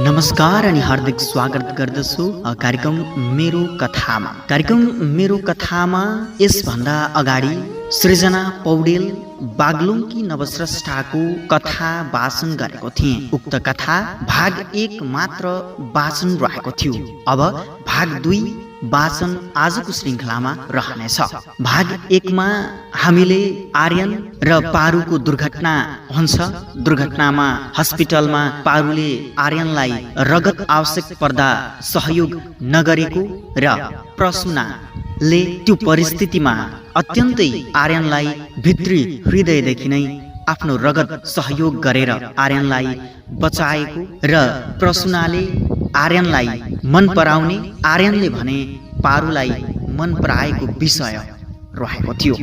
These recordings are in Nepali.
नमस्कार अनि हार्दिक स्वागत गर्दछु कार्यक्रम मेरो कथामा यसभन्दा अगाडि सृजना पौडेल बागलुङकी नवस्रष्टाको कथा वाचन गरेको थिएँ। उक्त कथा भाग 1 मात्र वाचन रहेको थियो। अब भाग 2 वाचन आजको श्रृङ्खलामा रहनेछ। भाग 1 मा हामीले आर्यन र पारुको दुर्घटना हुन्छ। दुर्घटनामा हस्पिटलमा पारुले आर्यनलाई रगत आवश्यक पर्दा सहयोग नगरेको र प्रसूनाले त्यो परिस्थितिमा अत्यन्तै आर्यनलाई भित्री हृदयदेखि नै आफ्नो रगत सहयोग गरेर आर्यनलाई बचाएको र प्रसूनाले आर्यनलाई मन पराउने, आर्यनले भने पारुलाई मन पराएको विषय रहेको थियो।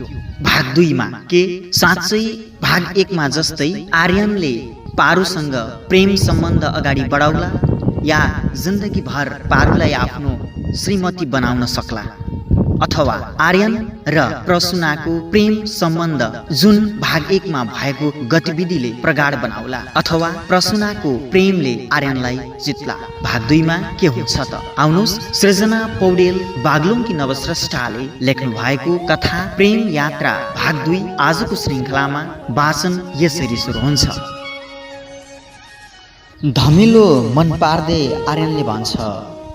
भाग 2 मा के साँच्चै भाग 1 मा जस्तै आर्यनले पारुसँग प्रेम सम्बन्ध अगाडि बढाउला या जिन्दगीभर पारुलाई आफ्नो श्रीमती बनाउन सक्ला, अथवा आर्यन र प्रसूनाको प्रेम सम्बन्ध जुन भाग 1 मा भएको गतिविधिले प्रगाढ बनाउला, अथवा प्रसूनाको प्रेमले आर्यनलाई जित्ला। भाग 2 मा के हुन्छ त? आउनुहोस्, सृजना पौडेल बागलुङकी नवस्रष्टाले लेख्नु भएको कथा प्रेम यात्रा भाग 2 आजको श्रृङ्खलामा वाचन यसरी सुरु हुन्छ। धमिलो मन पार्दै आर्यनले भन्छ,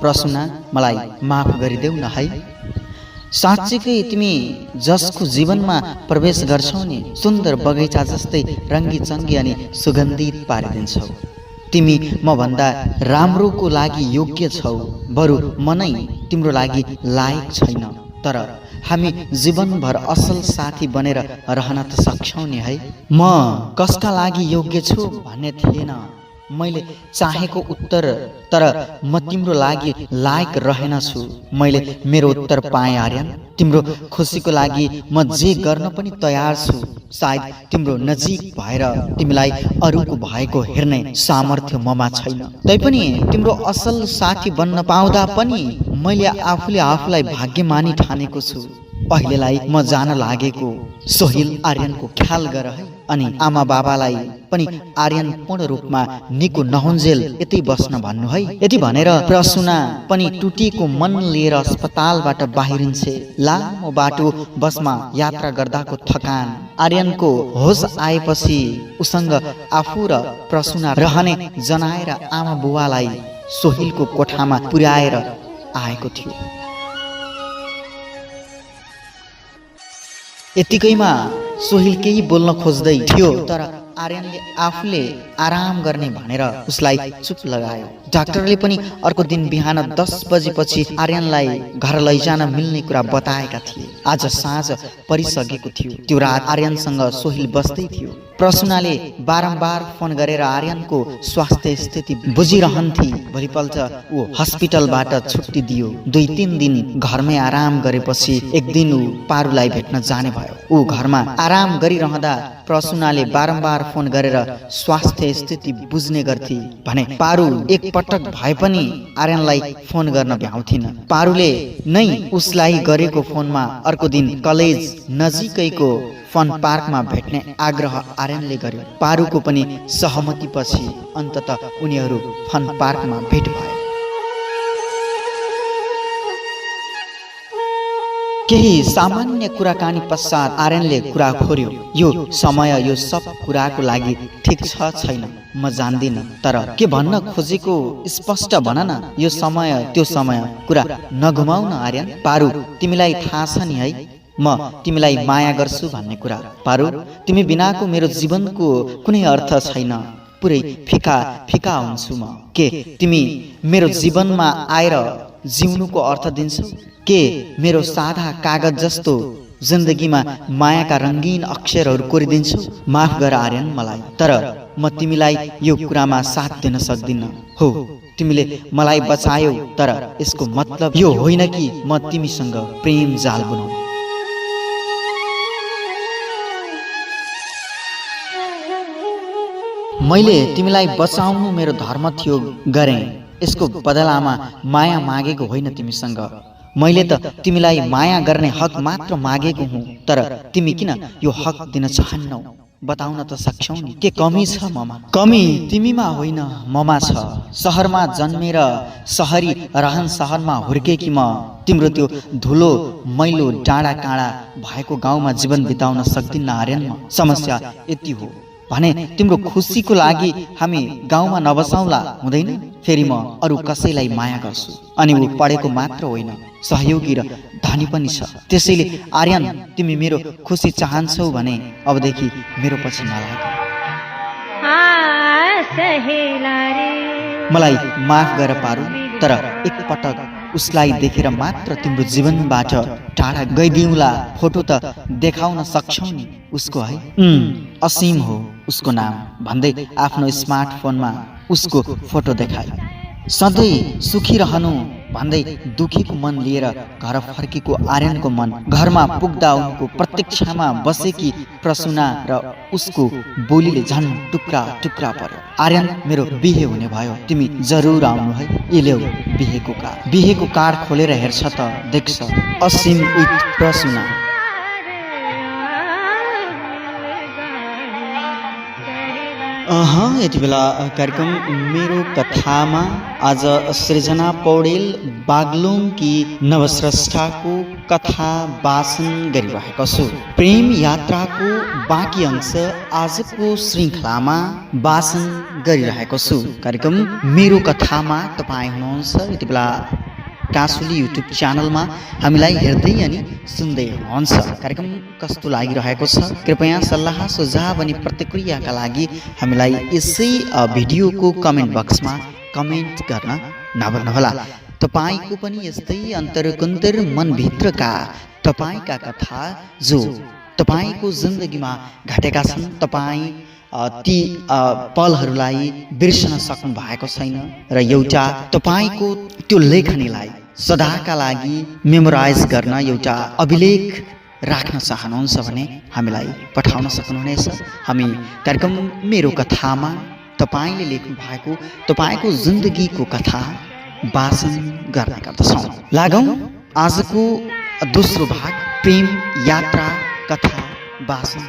प्रसूना, मलाई माफ गरिदेऊ न है। साँच्चीकै तिमी जसको जीवनमा प्रवेश गर्छौ नि, सुन्दर बगैँचा जस्तै रङ्गी चङ्गी अनि सुगन्धित पारिदिन्छौ। तिमी म भन्दा राम्रोको लागि योग्य छौ, बरु म नै तिम्रो लागि लायक छैन। तर हामी जीवनभर असल साथी बनेर रहन त सक्छौ नि है। म कसका लागि योग्य छु भन्ने थिएन मैले चाहेको उत्तर, तर म तिम्रो लागि लायक रहेनछु। मैले मेरो उत्तर पाएँ आर्यन। तिम्रो खुसीको लागि म जे गर्न पनि तयार छु। सायद तिम्रो नजिक भएर तिमीलाई अरूको भएको हेर्ने सामर्थ्य ममा छैन, तैपनि तिम्रो असल साथी बन्न पाउँदा पनि मैले आफूले आफूलाई भाग्यमानी ठानेको छु। अहिलेलाई म जान लागेको सोहिल आर्यनको ख्याल गर है, अनि आमा बाबालाई पनि आर्यन पूर्ण रूपमा निको नहुन्जेल यतै बस्न भन्नु है। यति भनेर प्रसूना पनि टुटिएको मन लिएर अस्पतालबाट बाहिरिन्छे। लामो बाटो बसमा यात्रा गर्दाको थकान, आर्यनको होस आएपछि उसँग आफू र प्रसूना रहने जनाएर आमा बुवालाई सोहिलको कोठामा पुर्याएर आएको थियो। यतिकैमा सोहिल केही बोल्न खोज्दै थियो, तर आर्यनले आफूले आराम गर्ने भनेर उसलाई चुप लगायो। डाक्टरले पनि अर्को दिन बिहान 10 बजेपछि आर्यनलाई घर लैजान मिल्ने कुरा बताएका थिए। आज साँझ परिसकेको थियो। त्यो रात आर्यनसँग सोहिल बस्दै थियो। प्रसूनाले बारम्बार फोन गरेर आर्यनको स्वास्थ्य स्थिति बुझिरहन्थे। भोलिपल्ट ऊ हस्पिटलबाट छुट्टी दियो। 2-3 दिन घरमै आराम गरेपछि एक दिन ऊ पारुलाई भेट्न जाने भयो। ऊ घरमा आराम गरिरहँदा प्रसूनाले बारम्बार फोन गरेर स्वास्थ्य स्थिति बुझ्ने गर्थे भने पारु एक पटक भए पनि आर्यनलाई फोन गर्न भ्याउँथिन। पारुले नै उसलाई गरेको फोनमा अर्को दिन कलेज नजिकैको फन पार्कमा भेट्ने आग्रह आर्यनले गर्यो। पारुको पनि सहमतिपछि अन्ततः उनीहरू फन पार्कमा भेट भए। केही सामान्य कुराकानी पश्चात आर्यनले कुरा खोर्यो। यो समय यो सब कुराको लागि ठिक छ छैन म जान्दिन, तर के भन्न खोजेको स्पष्ट भन न। यो समय त्यो समय कुरा नघुमाउन आर्यन। पारु, तिमीलाई थाहा छ नि है, म तिमीलाई माया गर्छु भन्ने कुरा। पारु, तिमी बिनाको मेरो जीवनको कुनै अर्थ छैन। पुरै फिका फिका हुन्छु म। के तिमी मेरो जीवनमा आएर जिउनुको अर्थ दिन्छौ? के मेरो सादा कागज जस्तो जिन्दगीमा मायाका रङ्गीन अक्षरहरू कोरिदिन्छौ? माफ गर आर्यन मलाई, तर म तिमीलाई यो कुरामा साथ दिन सक्दिन। हो, तिमीले मलाई बचायौ, तर यसको मतलब यो होइन कि म तिमीसँग प्रेम जाल बुनौ। मैले तिमीलाई बचाउनु मेरो धर्म थियो, गरेँ। यसको बदलामा माया मागेको होइन तिमीसँग। मैले त तिमीलाई माया गर्ने हक मात्र मागेको हुँ, तर तिमी किन यो हक दिन चाहन्नौ? बताउन त सक्छौ नि के कमी छ ममा? कमी तिमीमा होइन ममा छ। सहरमा जन्मेर सहरी रहन सहरमा हुर्केकी म तिम्रो त्यो धुलो मैलो डाँडा काँडा भएको गाउँमा जीवन बिताउन सक्दिन आर्यन। म समस्या यति हो भने तिम्रो खुसीको लागि हामी गाउँमा नबसाउँला हुँदैन? फेरि म अरू कसैलाई माया गर्छु अनि ऊ पढेको मात्र होइन सहयोगी र धनी पनि छ। त्यसैले आर्यन तिमी मेरो खुसी चाहन्छौ भने अबदेखि मेरो पछि नलाग। मलाई माफ गर पारु, तर एकपटक उसलाई देखेर मात्र तिम्रो जीवनबाट टाढा गइदिउँला। फोटो त देखाउन सक्छौ नि उसको है? असीम हो उसको नाम भन्दै आफ्नो स्मार्टफोनमा उसको फोटो देखाए। सधैँ सुखी रहनु भन्दै दुखीको मन लिएर घर फर्केको आर्यनको मन घरमा पुग्दा उनको प्रतीक्षामा बसेकी प्रसुना र उसको बोलीले झन् टुक्रा टुक्रा पर्यो। आर्यन मेरो बिहे हुने भयो, तिमी जरुर आउनु है। इलेउ बिहेको कार्ड खोलेर हेर्छ त देख्छ असीम विथ प्रसुना। यति बेला कार्यक्रम मेरो कथामा आज सृजना पौडेल बागलुङकी नवस्रष्टाको कथा वाचन गरिरहेको छु। प्रेम यात्राको बाँकी अंश आजको श्रृङ्खलामा वाचन गरिरहेको छु। कार्यक्रम मेरो कथामा तपाईँ हुनुहुन्छ यति बेला काँसुली युट्युब च्यानलमा हामीलाई हेर्दै अनि सुन्दै हुनुहुन्छ। कार्यक्रम कस्तो लागिरहेको छ कृपया सल्लाह सुझाव अनि प्रतिक्रियाका लागि हामीलाई यसै भिडियोको कमेन्ट बक्समा कमेन्ट गर्न नभुल्नुहोला। तपाईँको पनि यस्तै अन्तरकुन्तर मनभित्रका तपाईँका कथा जो तपाईँको जिन्दगीमा घटेका छन्, तपाईँ ती पलहरूलाई बिर्सन सक्नु भएको छैन र एउटा तपाईँको त्यो लेखनीलाई सदाका लागि मेमोराइज गर्न एउटा अभिलेख राख्न चाहनुहुन्छ भने हामीलाई पठाउन सक्नुहुनेछ। हामी कार्यक्रम मेरो कथामा तपाईँले लेख्नु भएको तपाईँको जिन्दगीको कथा वाचन गर्ने गर्दछौँ। लागौँ आजको दोस्रो भाग प्रेम यात्रा कथा वाचन।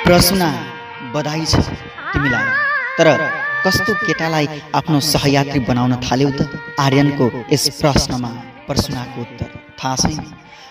प्रसुना बधाई छ तिमीलाई, तर कस्तो केटालाई आफ्नो सहयात्री बनाउन थाल्यौ त? आर्यनको यस प्रश्नमा प्रसुनाको उत्तर थाहा छैन।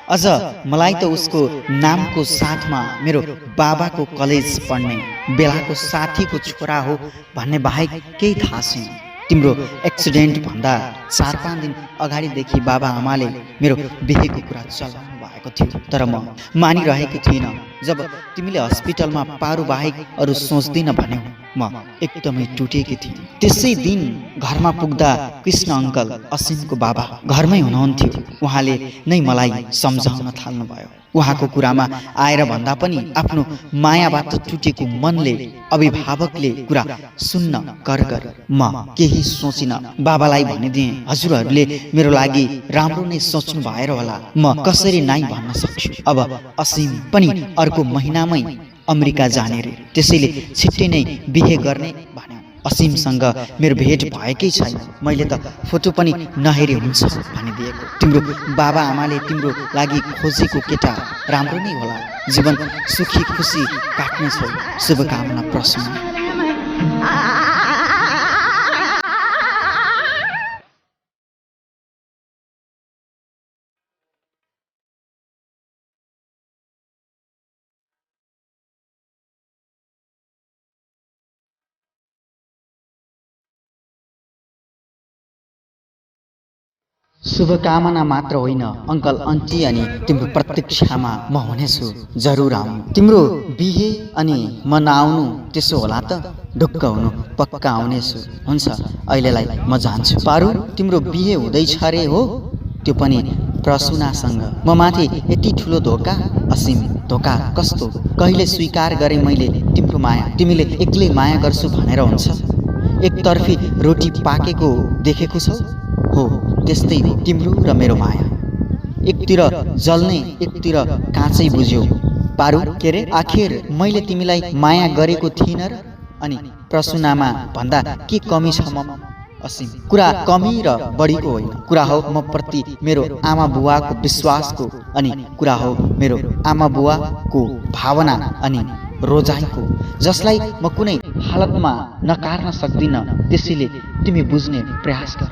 अझ मलाई त उसको नामको साथमा मेरो बाबाको कलेज पढ्ने बेलाको साथीको छोरा हो भन्ने बाहेक केही थाहा छैन। तिम्रो एक्सिडेन्ट भन्दा 4-5 दिन अगाडिदेखि बाबा आमाले मेरो बिहेको कुरा चलाउनु भएको थियो, तर म मानिरहेको थिइनँ। जब तिमीले हस्पिटलमा पारु बाहेक अरू सोच्दिन भन्यौ म एकदमै टुटेकी थिएँ। त्यसै दिन घरमा पुग्दा कृष्ण अङ्कल असीमको बाबा घरमै हुनुहुन्थ्यो। उहाँले नै मलाई सम्झाउन थाल्नुभयो। उहाँको कुरामा आएर भन्दा पनि आफ्नो मायाबाट टुटेको मनले अभिभावकले कुरा सुन्न कर म केही सोचिन। बाबालाई भनिदिएँ हजुरहरूले मेरो लागि राम्रो नै सोच्नु भएर होला, म कसरी नाइ भन्न सक्छु। अब असीम पनि अर्को महिनामै अमेरिका जाने रे, त्यसैले छिट्टै नै बिहे गर्ने भन्यो। असीमसँग मेरो भेट भएकै छैन, मैले त फोटो पनि नहेरी हुन्छ भनिदिएको। तिम्रो बाबा आमाले तिम्रो लागि खोजेको केटा राम्रो नै होला, जीवन सुखी खुसी काट्नेछौ। शुभकामना प्रसन्न। शुभकामना मात्र होइन अङ्कल आन्टी अनि तिम्रो प्रतीक्षामा म हुनेछु, जरुर आउनु। तिम्रो बिहे अनि म नआउनु त्यसो होला त? ढुक्क हुनु, पक्का आउनेछु। हुन्छ अहिलेलाई म जान्छु। पारु तिम्रो बिहे हुँदैछ रे हो? त्यो पनि प्रसुनासँग। म माथि यति ठुलो धोका? असीम धोका कस्तो? कहिले स्वीकार गरे मैले तिम्रो माया? तिमीले एक्लै माया गर्छु भनेर हुन्छ? एकतर्फी रोटी पाकेको देखेको छौ? हो त्यस्तै हो तिम्रो र मेरो माया, एकतिर जल्ने एकतिर काँचै बुझ्यो। पारु के रे, आखिर मैले तिमीलाई माया गरेको थिइनँ र? अनि प्रसुनामा भन्दा के कमी छ म? असीम कुरा कमी र बढीको होइन, कुरा हो म प्रति मेरो आमा बुवाको विश्वासको, अनि कुरा हो मेरो आमा बुवाको भावना अनि रोजाइको, जसलाई म कुनै हालतमा नकार्न सक्दिन। त्यसैले तिमी बुझ्ने प्रयास गर।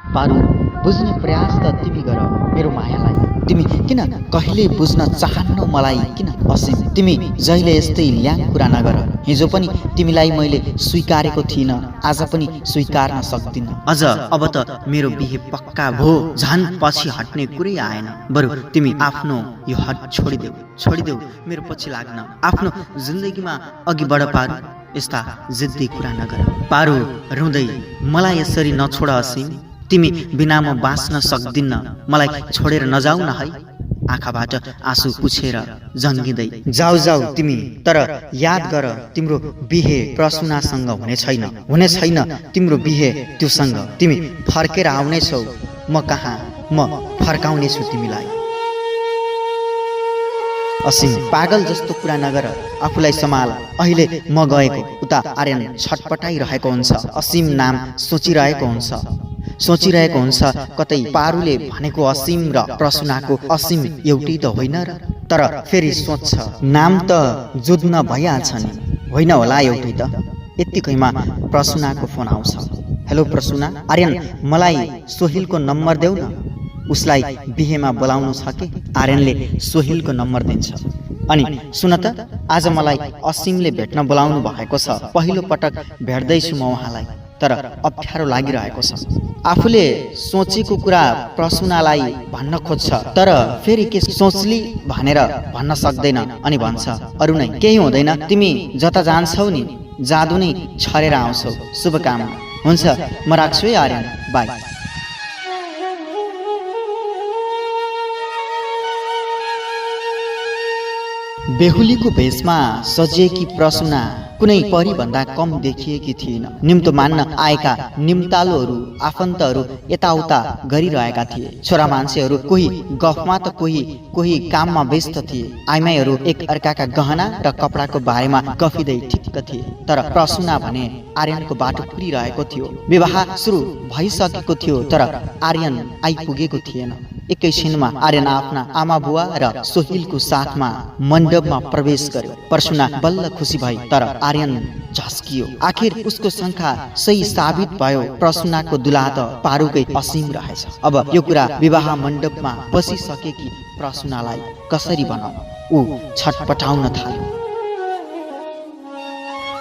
पारु, बुझ्ने प्रयास त तिमी गर मेरो मायालाई। तिमी किन कहिले बुझ्न चाहन्नौ मलाई? किन असीम तिमी जहिले यस्तै ल्याङ कुरा नगर। हिजो पनि तिमीलाई मैले स्वीकारेको थिइनँ, आज पनि स्वीकार्न सक्दिनँ। अझ अब त मेरो बिहे पक्का भो, झन् पछि हट्ने कुरै आएन। बरु तिमी आफ्नो यो हट छोडिदेऊ, मेरो पछि लाग्न। आफ्नो जिन्दगीमा अघि बढ पारु, यस्ता जिद्दी कुरा नगर। पारु रुँदै, मलाई यसरी नछोड असीम, तिमी बिना म बाँच्न सक्दिन्न, मलाई छोडेर नजाऊ न है। आँखाबाट आँसु पुछेर जङ्गिँदै, जाऊ तिमी, तर याद गर तिम्रो बिहे प्रसुनासँग हुने छैन तिम्रो बिहे त्योसँग। तिमी फर्केर आउनेछौ म कहाँ, म फर्काउनेछु तिमीलाई। असीम पागल जस्तो कुरा नगर, आफूलाई सम्हाल। अहिले म गएको उता आर्यन छटपटाइरहेको हुन्छ, असीम नाम सोचिरहेको हुन्छ। कतै पारुले भनेको असीम र प्रसुनाको असीम एउटै त होइन र? तर फेरि सोच्छ, नाम त जुझ्न भइहाल्छ नि, होइन होला एउटै त। यत्तिकैमा प्रसुनाको फोन आउँछ। हेलो प्रसुना, आर्यन मलाई सोहिलको नम्बर देऊ न, उसलाई बिहेमा बोलाउनु छ कि। आर्यनले सोहिलको नम्बर दिन्छ। अनि सुन त, आज मलाई असीमले भेट्न बोलाउनु भएको छ। पहिलो पटक भेट्दैछु म उहाँलाई, तर अप्ठ्यारो लागिरहेको छ। आफूले सोचेको कुरा प्रसुनालाई भन्न खोज्छ, तर फेरि के सोच्ली भनेर भन्न सक्दैन। अनि भन्छ, अरू नै केही हुँदैन, तिमी जता जान्छौ नि जादु नै छरेर आउँछौ। शुभकामना। हुन्छ, म राख्छु है आर्यन, बाई। बेहुलीको भेषमा सजिएकी प्रसुना कुनै परीभन्दा कम देखिएकी थिएन। निम्तो मान्न आएका निम्तालुहरू आफन्तहरू यताउता गरिरहेका थिए। छोरा मान्छेहरू कोही गफमा त कोही काममा व्यस्त थिए। आइमाईहरू एक अर्काका गहना र कपडाको बारेमा गफिँदै ठिक्क थिए। तर प्रसुना भने आर्यनको बाटो पुरिरहेको थियो। विवाह सुरु भइसकेको थियो, तर आर्यन आइपुगेको थिएन। एकैछिनमा आर्यन आफ्ना आमा बुवा र सोहिलको साथमा मण्डपमा प्रवेश गर्यो। प्रसुना बल्ल खुसी भई, तर आर्यन झस्कियो। आखिर उसको शङ्का सही साबित भयो। प्रसुनाको दुला त पारुकै असीम रहेछ। अब यो कुरा विवाह मण्डपमा बसिसकेकी प्रसुनालाई कसरी बनाऊ? ऊ छटपटाउन थाल्यो।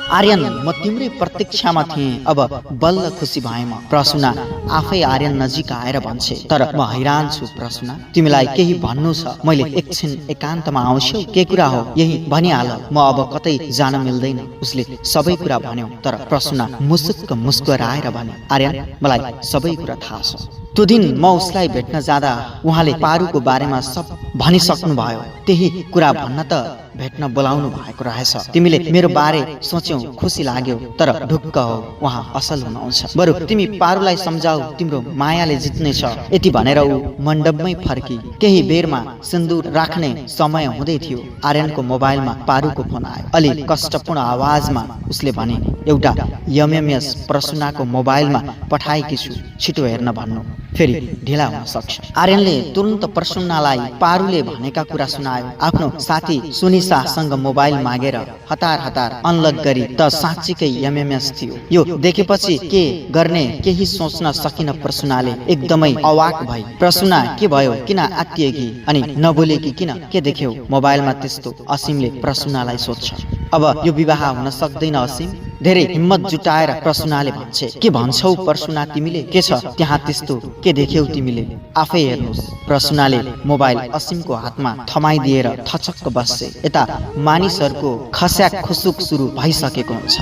आर्यन, म तिम्रै प्रतीक्षामा थिएँ। अब बल्ल खुसी भएँ म। प्रसुना आफै आर्यन नजिक आएर भन्छे, तर म हैरान छु प्रसुना, तिमीलाई केही भन्नु छ? मैले एकछिन एकान्तमा आउँछु। के कुरा हो यही भनिहाल, म अब कतै जान मिल्दैन। उसले सबै कुरा भन्यो, तर प्रसुना मुसुक्क मुस्कुराएर भने, आर्यन मलाई सबै कुरा थाहा छ। त्यो दिन म उसलाई भेट्न जाँदा उहाँले पारुको बारेमा सब भनिसक्नु भयो। त्यही कुरा भन्न त भेट्न बोलाउनु भएको रहेछ। तिमीले मेरो बारे सोच्यौ, खुसी लाग्यो, तर ढुक्क हो, उहाँ असल हुनुहुन्छ। बरु तिमी पारुलाई सम्झाऊ, तिम्रो मायाले जित्नेछ। यति भनेर ऊ मण्डपमै फर्की। केही बेरमा सिन्दुर राख्ने समय हुँदै थियो। आर्यनको मोबाइलमा पारुको फोन आयो। अलि कष्टपूर्ण आवाजमा उसले भने, एउटा एमएमएस प्रसुनाको मोबाइलमा पठाएकी छु, छिटो हेर्न भन्नु, फेरि ढिला हुन सक्छ। आर्यनले तुरन्त प्रसुनालाई पारुले भनेका कुरा सुनायो। आफ्नो साथी सुनिसासँग मोबाइल मागेर हतार अनलक गरी त साँच्चीकै एमएमएस थियो। यो देखेपछि के गर्ने केही सोच्न सकिन प्रसुनाले। एकदमै अवाक भई, प्रसुना के भयो, किन आत्तिएकी अनि नबोलेकी किन, के देख्यौ मोबाइलमा त्यस्तो? असीमले प्रसुनालाई सोध्छ। अब यो विवाह हुन सक्दैन असीम, धेरै हिम्मत जुटाएर प्रसुनाले भन्छे। के भन्छौ प्रसुना तिमीले? के छ त्यहाँ त्यस्तो? के देख्यौ तिमीले? आफै हेर्नुहोस्। प्रसुनाले मोबाइल असीमको हातमा थमाइदिएर थचक्क बस्छे। यता मानिसहरूको खस्याक खुसुक सुरु भइसकेको हुन्छ।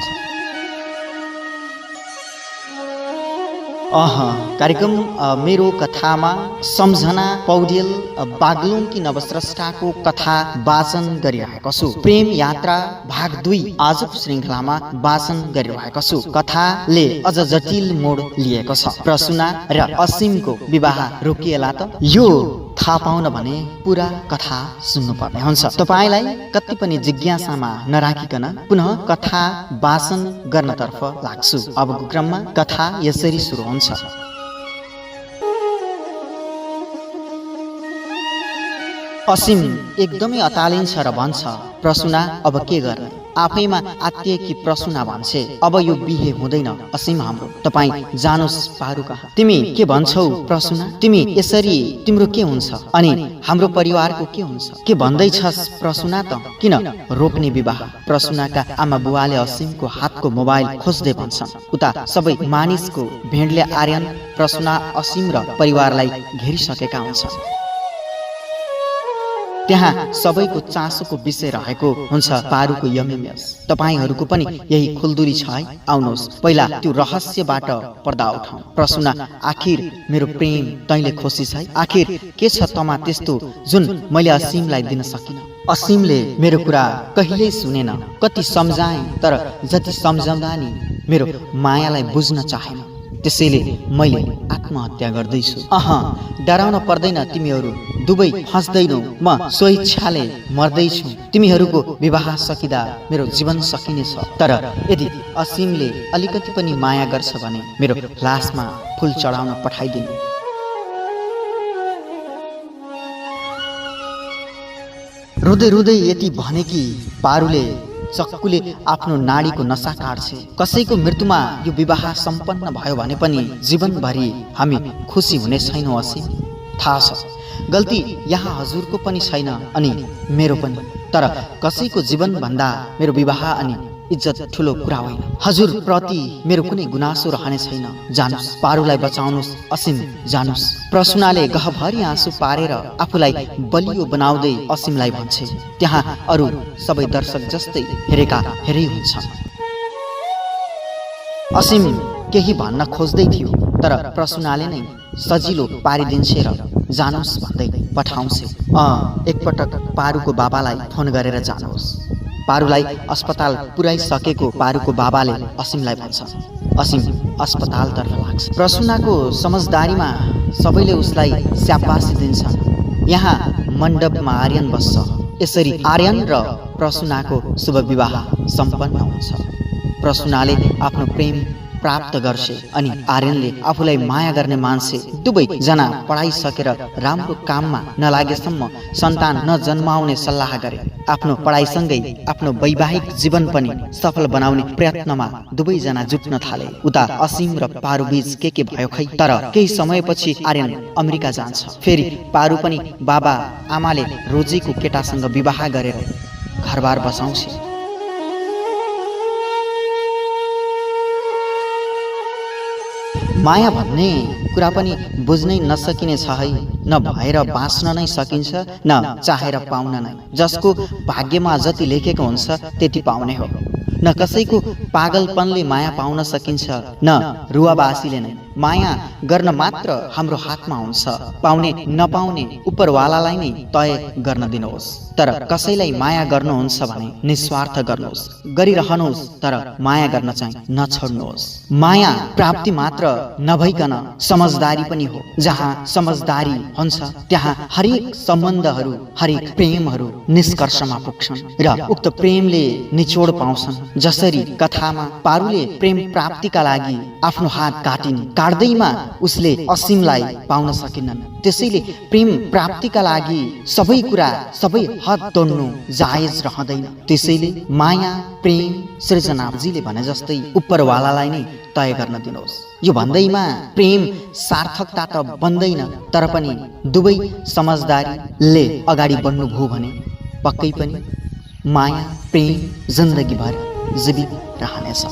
कार्यक्रम मेरो कथामा सम्झना पौडेल बागलुङकी नवस्रष्टाको कथा वाचन गरिरहेको छु। प्रेम यात्रा भाग 2 आजको श्रृङ्खलामा वाचन गरिरहेको छु। कथाले अझ जटिल मोड लिएको छ। प्रसूना र असीमको विवाह रोकिएला त यो थाहा पाउन भने पुरा कथा सुन्नुपर्ने हुन्छ। तपाईलाई कति पनि जिज्ञासामा नराखिकन पुनः कथा वाचन गर्नतर्फ लाग्छु। अबको क्रममा कथा यसरी सुरु हुन्छ। असीम एकदमै अतालिन्छ र भन्छ, प्रसूना अब के गर्ने? आफैमा आत्तिएकी प्रसूना भन्छे, अब यो बिहे हुँदैन असीम हाम्रो, तपाईँ जानुस् पारु कहाँ। तिमी के भन्छौ प्रसूना? तिमी यसरी तिम्रो के हुन्छ अनि हाम्रो परिवारको के हुन्छ? के भन्दैछस् प्रसूना त? किन रोक्ने विवाह? प्रसूनाका आमा बुवाले असीमको हातको मोबाइल खोज्दै भन्छन्। उता सबै मानिसको भिडले आर्यन, प्रसूना, असीम र परिवारलाई घेरिसकेका हुन्छन्। त्यहाँ सबैको चासोको विषय रहेको हुन्छ पारुको यमएमएस। तपाईहरूको पनि यही खुल्दुली छ है? आउनुहोस् पहिला त्यो रहस्यबाट पर्दा उठाउँ। प्रसूना, आखिर मेरो प्रेम तैँले खोसिस है? आखिर के छ तमा त्यस्तो जुन मैले असीमलाई दिन सकिन? असीमले मेरो कुरा कहिल्यै सुनेन। कति सम्झाएँ तर जति सम्झाउँदा नि मेरो मायालाई बुझ्न चाहेन। त्यसैले मैले आत्महत्या गर्दैछु। डराउन पर्दैन, तिमीहरू दुवै फस्दैनौ। म स्वेच्छाले मर्दैछु। तिमीहरूको विवाह सकिँदा मेरो जीवन सकिनेछ। तर यदि असीमले अलिकति पनि माया गर्छ भने मेरो लासमा फूल चढाउन पठाइदिनु। रुँदै रुँदै यति भने कि पारुले चक्कुले आफ्नो नाडीको नसा काट्छे। कसैको मृत्युमा यो विवाह सम्पन्न भयो भने पनि जीवनभरि हामी खुसी हुने छैनौँ असीम, थाहा छ। गल्ती यहाँ हजुरको पनि छैन अनि मेरो पनि। तर कसैको जीवनभन्दा मेरो विवाह अनि इज्जत ठुलो कुरा होइन। हजुर प्रति मेरो कुनै गुनासो रहने छैन। जानुस्, पारुलाई बचाउनुस् असीम, जानुस्। प्रसूनाले गहभरि आँसु पारेर आफूलाई बलियो बनाउँदै असीमलाई भन्छे। त्यहाँ अरू सबै दर्शक जस्तै हेरेका हेरै हुन्छन्। असीम केही भन्न खोज्दै थियो तर प्रसूनाले नै सजिलो पारिदिन्छे र जानुस् भन्दै पठाउँछे। एकपटक पारुको बाबालाई फोन गरेर जानुहोस्। पारुलाई अस्पताल पुर्याइसकेको पारुको बाबाले असीमलाई भन्छ। असीम अस्पतालतर्फ लाग्छ। प्रसूनाको समझदारीमा सबैले उसलाई स्याबासी दिन्छन्। यहाँ मण्डपमा आर्यन बस्छ। यसरी आर्यन र प्रसूनाको शुभ विवाह सम्पन्न हुन्छ। प्रसूनाले आफ्नो प्रेम प्राप्त गर्छे अनि आर्यनले आफूलाई माया गर्ने मान्छे। दुवै जना पढाइसकेर राम्रो काममा नलागेसम्म सन्तान नजन्माउने सल्लाह गरे। आफ्नो पढाइसँगै आफ्नो वैवाहिक जीवन पनि सफल बनाउने प्रयत्नमा दुवै जना जुट्न थाले। उता असीम र पारु बीच के भयो खै। तर केही समयपछि आर्यन अमेरिका जान्छ। फेरि पारु पनि बाबा आमाले रोजेको केटासँग विवाह गरेर घरबार बसाउँछ। माया भन्ने कुरा पनि बुझ्नै नसकिने छ है। न भएर बाँच्न नै सकिन्छ, न चाहेर पाउन नै। जसको भाग्यमा जति लेखेको हुन्छ त्यति पाउने हो। न कसैको पागलपनले माया पाउन सकिन्छ, न रुवाबासीले नै। माया गर्न मात्र हाम्रो हातमा हुन्छ। पाउने नपाउने उपरवालालाई नै तय गर्न दिनुहोस्। तर कसैलाई माया गर्नुहुन्छ भने निस्वार्थ गर्नुहोस्, गरिरहनुहोस्, तर माया गर्न चाहिँ नछोड्नुहोस्। माया प्राप्ति मात्र नभइकन समझदारी पनि हो। जहाँ समझदारी हुन्छ त्यहाँ हरेक सम्बन्धहरू, हरेक प्रेमहरू निष्कर्षमा पुग्छन् र उक्त प्रेमले निचोड पाउँछन्। जसरी कथामा पारुले प्रेम प्राप्तिका लागि आफ्नो हात काटिन्, काट्दैमा उसले असीमलाई पाउन सकिनन्। त्यसैले प्रेम प्राप्तिका लागि सबै कुरा, सबै हद तोड्नु जायज रहँदैन। त्यसैले माया, प्रेम सृजनाजीले भने जस्तै उपरवालालाई नै तय गर्न दिनुहोस्। यो भन्दैमा प्रेम सार्थकता त बन्दैन, तर पनि दुवै समझदारीले अगाडि बढ्नुभयो भने पक्कै पनि माया, प्रेम जिन्दगीभर जीवित रहनेछ।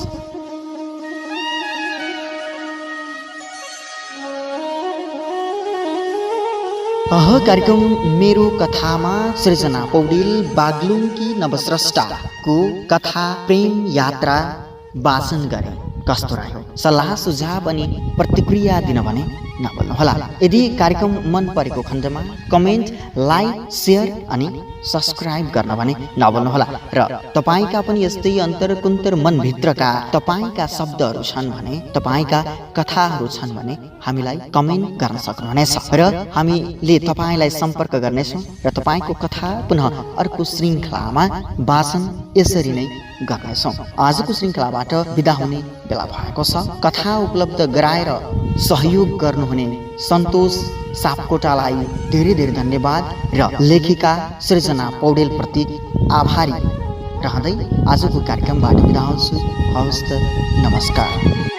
कार्यक्रम मेरो कथामा सृजना पौडेल बागलुङकी नवस्रष्टाको कथा प्रेम यात्रा वाचन गरे। कस्तो रह्यो सल्लाह सुझाव अनि प्रतिक्रिया दिन भने नभुल्नुहोला। यदि कार्यक्रम मन परेको खण्डमा कमेन्ट, लाइक, सेयर अनि सब्स्क्राइब गर्न भने नभुल्नुहोला। र तपाईका पनि यस्तै अन्तरकुन्तर मनभित्रका तपाईका शब्दहरू छन् भने, तपाईका कथाहरू छन् भने हामीलाई कमेन्ट गर्न सक्नुहुनेछ र हामीले तपाईलाई सम्पर्क गर्नेछौँ र तपाईको कथा पुनः अर्को श्रृङ्खलामा वाचन यसरी नै गर्नेछौँ। आजको श्रृङ्खलाबाट बिदा हुने बेला भएको छ। कथा उपलब्ध गराएर सहयोग गर्नुहुने सन्तोष सापकोटालाई धेरै धेरै धन्यवाद र लेखिका सृजना पौडेल प्रति आभारी रहँदै आजको कार्यक्रमबाट बिदा हुन्छु। हवस् त, नमस्कार।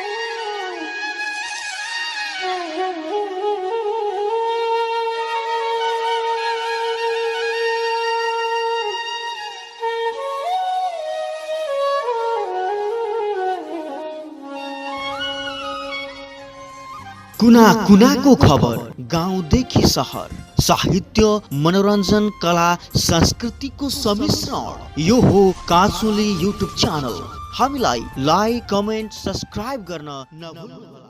कुना कुनाको खबर, गाउँदेखि सहर, साहित्य, मनोरञ्जन, कला, संस्कृतिको सम्मिश्रण। यो हो काँचुली युट्युब च्यानल। हामीलाई लाइक, कमेन्ट, सब्स्क्राइब गर्न नभुल्नु।